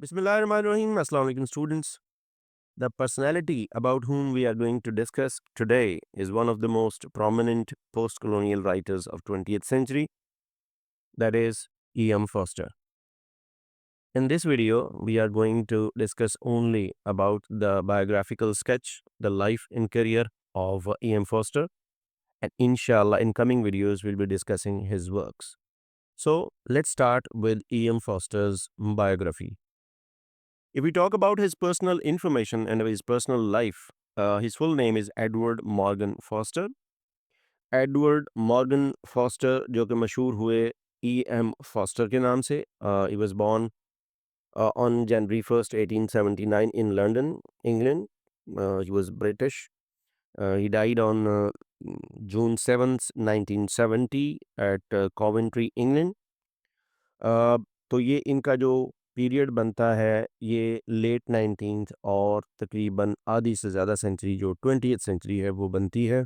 Bismillahirrahmanirrahim. Assalamu alaikum, students. The personality about whom we are going to discuss today is one of the most prominent post colonial writers of 20th century, that is E.M. Foster. In this video, we are going to discuss only about the biographical sketch, the life and career of E.M. Foster, and inshallah, in coming videos, we'll be discussing his works. So, let's start with E.M. Foster's biography. If we talk about his personal information and his personal life, his full name is Edward Morgan Foster. Edward Morgan Foster जो कि मशहूर हुए E.M. Foster के नाम से. He was born on January 1st, 1879 in London, England. He was British. He died on June 7th, 1970 at Coventry, England. तो ये इनका जो पीरियड बनता है ये लेट 19th और तकरीबन आधी से ज़्यादा सेंचुरी जो 20th सेंचुरी है वो बनती है.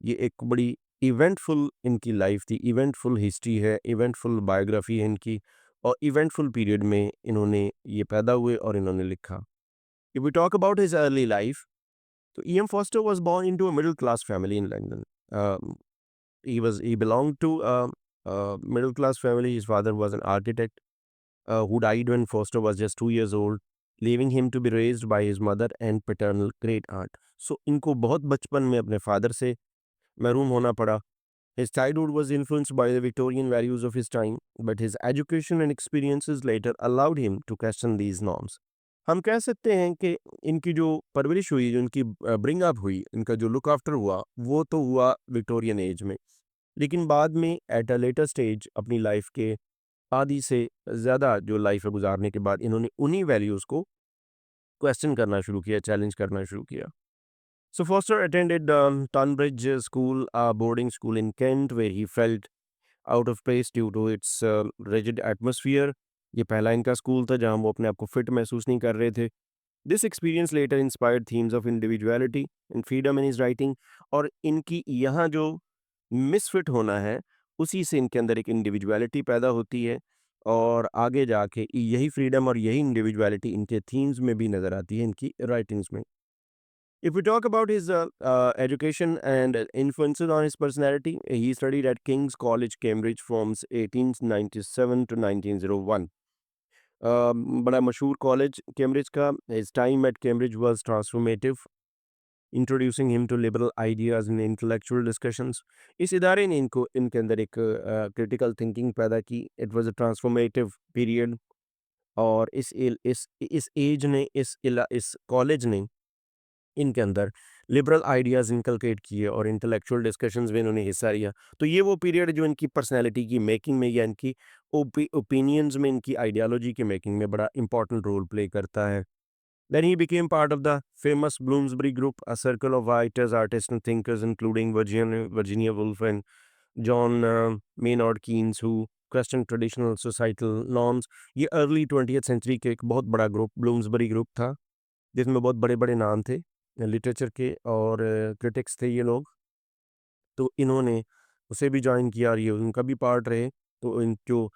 ये एक बड़ी इवेंटफुल इनकी लाइफ थी, इवेंटफुल हिस्ट्री है, इवेंटफुल बायोग्राफी है इनकी और इवेंटफुल पीरियड में इन्होंने ये पैदा हुए और इन्होंने लिखा. If we talk about his early life, तो E.M. Foster was born into a middle class family in London. He belonged to a middle class family. His father was an architect who died when Foster was just 2 years old, leaving him to be raised by his mother and paternal great aunt. So इनको बहुत बचपन में अपने father से महरूम होना पड़ा. His childhood was influenced by the Victorian values of his time, but his education and experiences later allowed him to question these norms. हम कह सकते हैं कि इनकी जो परवरिश हुई, जो इनकी ब्रिंग अप हुई, इनका जो लुक आफ्टर हुआ, वो तो हुआ विक्टोरियन एज में. लेकिन बाद में एट अ लेटर स्टेज अपनी लाइफ के आधी से ज़्यादा जो लाइफ है गुजारने के बाद इन्होंने उन्हीं वैल्यूज़ को क्वेश्चन करना शुरू किया, चैलेंज करना शुरू किया. So Foster attended Tonbridge School, a boarding school in Kent, where he felt out of place due to its rigid atmosphere. ये पहला इनका स्कूल था जहाँ वो अपने आप को फिट महसूस नहीं कर रहे थे. This experience later inspired themes of individuality and freedom in his writing. और इनकी यहाँ जो मिसफिट होना है उसी से इनके अंदर एक इंडिविजुअलिटी पैदा होती है और आगे जाके यही फ्रीडम और यही इंडिविजुअलिटी इनके थीम्स में भी नज़र आती है इनकी राइटिंग्स में. If we talk about his education and influences on his personality, he studied at King's College, Cambridge from 1897 to 1901. बड़ा मशहूर कॉलेज कैम्ब्रिज का. His time at Cambridge was transformative, introducing him to liberal ideas and intellectual discussions. इस इदारे ने इनके अंदर एक critical thinking पैदा की. It was a transformative period और इस एज ने इस कॉलेज ने इनके अंदर लिबरल आइडियाज़ इनकलकेट किए और इंटेलेक्चुअल डिस्कशंस में इन्होंने हिस्सा लिया. तो ये वो पीरियड जो इनकी पर्सनैलिटी की मेकिंग में या इनकी ओपिनियंस में, इनकी आइडियालॉजी की मेकिंग में बड़ा इंपॉर्टेंट रोल प्ले करता है. Then he became part of the famous Bloomsbury Group, a circle of writers, artists, and thinkers, including Virginia Woolf and John Maynard Keynes, who questioned traditional societal norms. ये early 20th century के एक बहुत बड़ा group Bloomsbury group था जिसमें बहुत बड़े-बड़े नाम थे लिटरेचर के और क्रिटिक्स थे ये लोग. तो इन्होंने उसे भी जॉइन किया और ये उनका भी पार्ट रहे. तो इन जो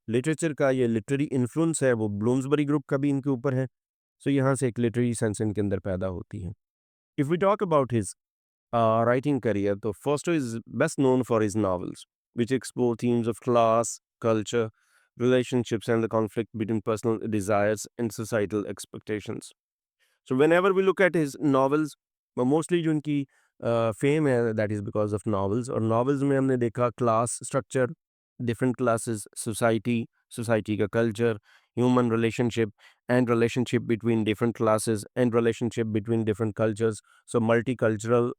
लिटरेचर का ये लिटरेरी इन्फ्लुएंस है वो ब्लूम्सबरी ग्रुप का भी इनके ऊपर है. सो यहाँ से एक लिटरेरी सेंस इनके अंदर पैदा होती है. If we talk about his writing career, तो Foster is best known for his novels, which explore themes of class, culture, relationships, and the conflict between personal desires and societal expectations. So whenever we look at his novels, mostly जो इनकी fame है that is because of novels. और novels में हमने देखा class structure, different classes, society का culture, human relationship and relationship between different classes and relationship between different cultures. So multicultural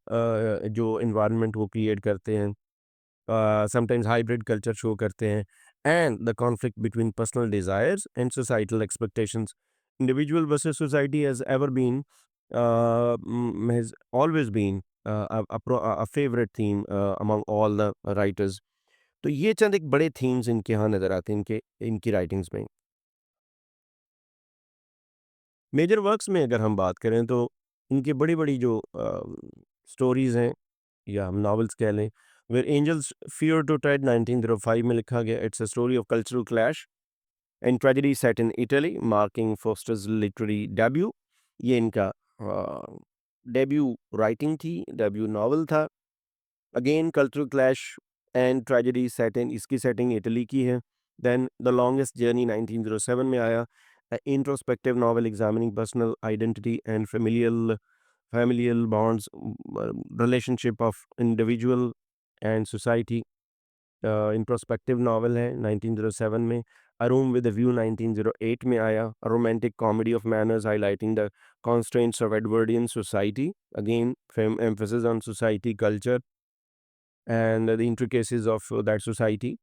जो environment वो क्रिएट करते हैं, समटाइम्स हाइब्रिड कल्चर शो करते हैं, and the conflict between personal desires and societal expectations. Individual versus society has ever been has always been a favorite theme among all the writers. तो ये चंद एक बड़े themes इनके यहाँ नज़र आते हैं इनकी राइटिंग्स में. मेजर वर्क्स में अगर हम बात करें तो इनकी बड़ी-बड़ी जो स्टोरीज़ हैं या हम नॉवेल्स कह लें, where angels fear to tread 1905 में लिखा गया. It's a story of cultural clash and tragedy set in Italy marking Forster's literary debut. ये इनका डेब्यू राइटिंग थी, डेब्यू नॉवल था। Again cultural clash and tragedy set in, इसकी setting Italy की है। देन द लॉन्गेस्ट जर्नी 1907 में आया, introspective novel examining personal identity and familial bonds, relationship of individual and society। Introspective novel है 1907 में। अ room with a view 1908 में आया, romantic comedy of manners highlighting the constraints of Edwardian society, again emphasis on society culture and the intricacies of that society।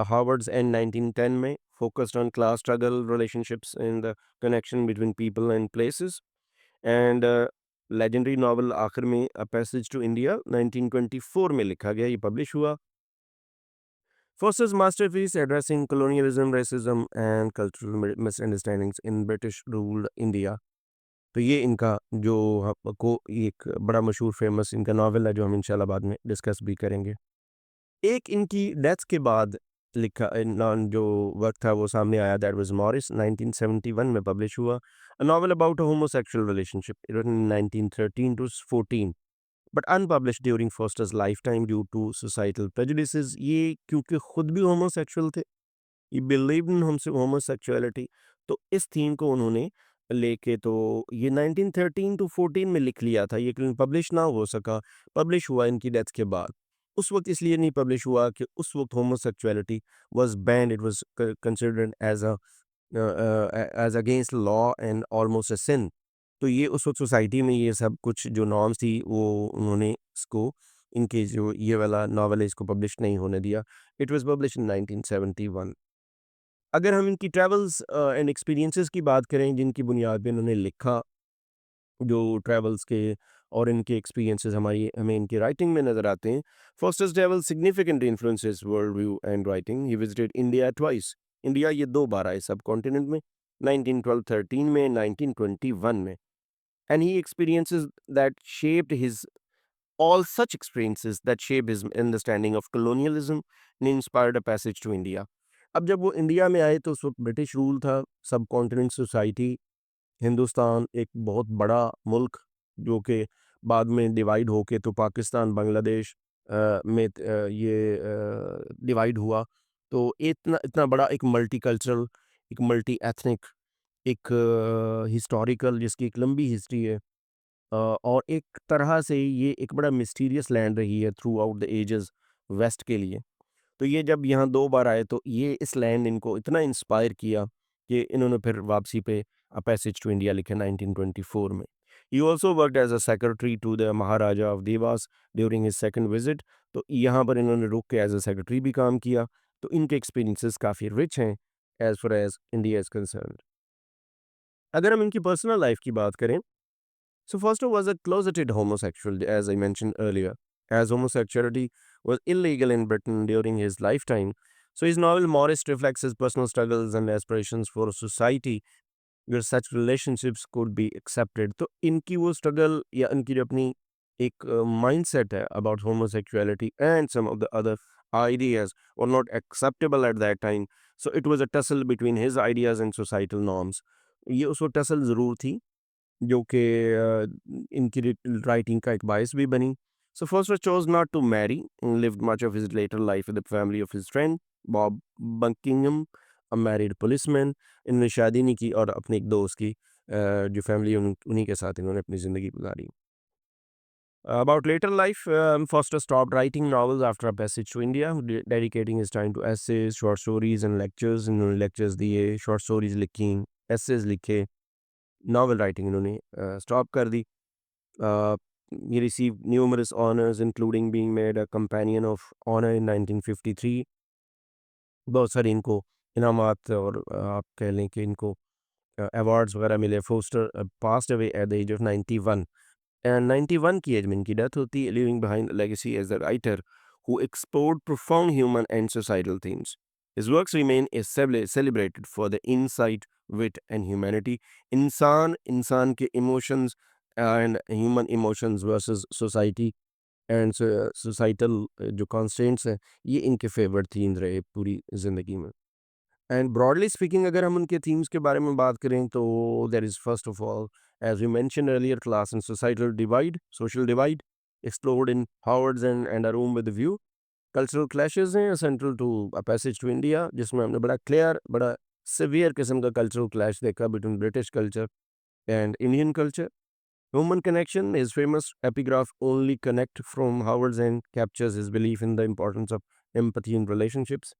Howard's End 1910 में focused on class struggle, relationships and the connection between people and places। And legendary novel आखिर में अ passage to India 1924 में लिखा गया, ये publish हुआ। Foster's masterpiece addressing colonialism, racism and cultural misunderstandings in British ruled India। तो ये इनका जो आपको एक बड़ा मशहूर फेमस इनका नॉवल है, जो हम इंशाल्लाह बाद में डिस्कस भी करेंगे। एक इनकी डेथ के बाद लिखा जो वर्क था वो सामने आया, दैट वाज मॉरिस, 1971 में पब्लिश हुआ। A novel about a homosexual relationship written in 1913 to 14 but unpublished during Foster's lifetime due to societal prejudices. ये क्योंकि खुद भी होमोसेक्सुअल थे, ही बिलीव्ड इन होमोसेक्सुअलिटी, तो इस थीम को उन्होंने लेके तो ये 1913 टू 14 में लिख लिया था, ये पब्लिश ना हो सका। पब्लिश हुआ इनकी डेथ के बाद। उस वक्त इसलिए नहीं पब्लिश हुआ कि उस वक्त homosexuality was banned, it was considered as against law and almost a sin. तो ये उस वक्त सोसाइटी में ये सब कुछ जो नॉर्म्स थी वो उन्होंने इसको, इनके जो ये वाला नॉवल है इसको पब्लिश नहीं होने दिया। It was publish in 1971। अगर हम इनकी ट्रैवल्स एंड एक्सपीरियंसेस की बात करें जिनकी बुनियाद पे इन्होंने लिखा, जो ट्रैवल्स के और इनके एक्सपीरियंसेस हमारी हमें इनकी राइटिंग में नज़र आते हैं। Fosters travel significant influences world view and writing. He visited India twice, India ये 2 बार आए सब कॉन्टिनेंट में, 1912-13 में, 1921 में। And he experiences that shaped his all such experiences that shaped his understanding of colonialism and inspired a passage to India। अब जब वो India में आए तो उस वक्त ब्रिटिश रूल था, सब कॉन्टिनेंट सोसाइटी, हिंदुस्तान एक बहुत बड़ा मुल्क जो कि बाद में डिवाइड होके तो पाकिस्तान बांग्लादेश में ये डिवाइड हुआ। तो इतना इतना बड़ा एक मल्टीकल्चरल, एक मल्टी एथनिक, एक हिस्टोरिकल जिसकी एक लंबी हिस्ट्री है। और एक तरह से ये एक बड़ा मिस्टीरियस लैंड रही है throughout the ages west के लिए। तो ये जब यहाँ 2 बार आए तो ये इस लैंड इनको इतना इंस्पायर किया कि इन्होंने फिर वापसी पे अ पैसेज टू इंडिया लिखे 1924 में। He also worked as a secretary to the Maharaja of Dewas during his second visit. तो यहाँ पर इन्होंने रुक के एज अ सेक्रेटरी भी काम किया। तो इनके एक्सपीरियंसेस काफ़ी रिच हैं as far as India is concerned. अगर हम इनकी पर्सनल लाइफ की बात करें, so Foster was a closeted homosexual, as I mentioned earlier, as homosexuality was illegal in Britain during his lifetime. So his novel Morris reflects his personal struggles and aspirations for a society where such relationships could be accepted। तो इनकी वो struggle या इनकी जो अपनी एक mindset है about homosexuality and some of the other ideas were not acceptable at that time। So it was a tussle between his ideas and societal norms। ये उस वक्त tussle ज़रूर थी जो कि इनकी राइटिंग का एक बायस भी बनी। So first chose not to marry and lived much of his later life with the family of his friend Bob Buckingham, a married policeman. इन्होंने शादी नहीं की और अपने एक दोस्त की जो फैमिली उन्हीं के साथ इन्होंने अपनी ज़िंदगी गुजारी। About later life, Foster stopped writing novels after a passage to India, dedicating his time to essays, short stories and lectures। इन्होंने lectures दिए, short stories लिखी, essays लिखे, novel writing इन्होंने stop कर दी। Uh, he received numerous honors, including being made a Companion of Honor in 1953। बहुत सारे इनको इनामात और आप कह लें कि इनको अवार्ड्स वगैरह मिले। Foster passed away at the age of 91 and 91 की एज में इनकी डेथ होती है, living behind legacy as a writer who explored profound human and societal themes। His works remain is celebrated for the insight, wit and humanity। इंसान के emotions and human emotions versus society and societal जो constraints हैं, ये इनके favourite themes रहे पूरी ज़िंदगी में। एंड ब्रॉडली स्पीकिंग अगर हम उनके थीम्स के बारे में बात करें तो there is first of all as we mentioned earlier class and social divide explored in Howards End a room with view. Cultural clashes हैं central to a passage to India, जिसमें हमने बड़ा क्लियर, बड़ा सीवियर किस्म का cultural clash देखा between British culture and Indian culture. Human connection, his famous epigraph only connect from Howard's end captures his belief in the importance of empathy in relationships.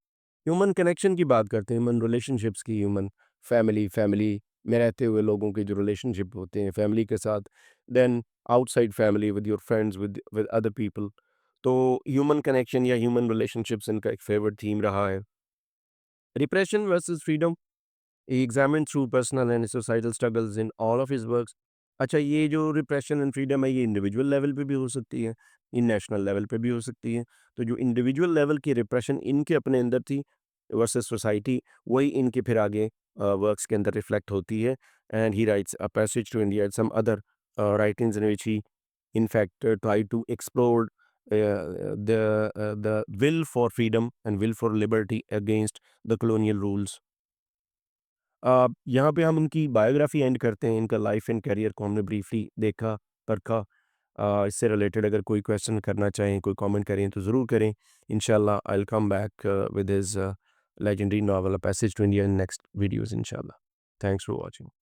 Human connection की बात करते हैं, human relationships की, human family में रहते हुए लोगों के जो रिलेशनशिप होते हैं फैमिली के साथ, then outside family with your friends with other people. तो ह्यूमन कनेक्शन या ह्यूमन रिलेशनशिप्स इनका एक फेवरेट थीम रहा है। Repression versus freedom, he examined through personal and societal struggles in all of his works। अच्छा, ये जो रिप्रेशन एंड फ्रीडम है ये इंडिविजुअल लेवल पे भी हो सकती है, ये नेशनल लेवल पे भी हो सकती है। तो जो इंडिविजुअल लेवल की रिप्रेशन इनके अपने अंदर थी वर्सेस सोसाइटी, वही इनके फिर आगे वर्क्स के अंदर रिफ्लेक्ट होती है। And he writes a passage to India and some other writings in which he in fact try to explore the will for freedom and will for liberty against the colonial rules। यहाँ पे हम उनकी biography and करते हैं, इनका life and career को हमने briefly देखा, परखा। इससे रिलेटेड अगर कोई क्वेश्चन करना चाहें, कोई कमेंट करें तो ज़रूर करें। इंशाल्लाह I will come back with his legendary novel A Passage to India in next videos inshallah. Thanks for watching.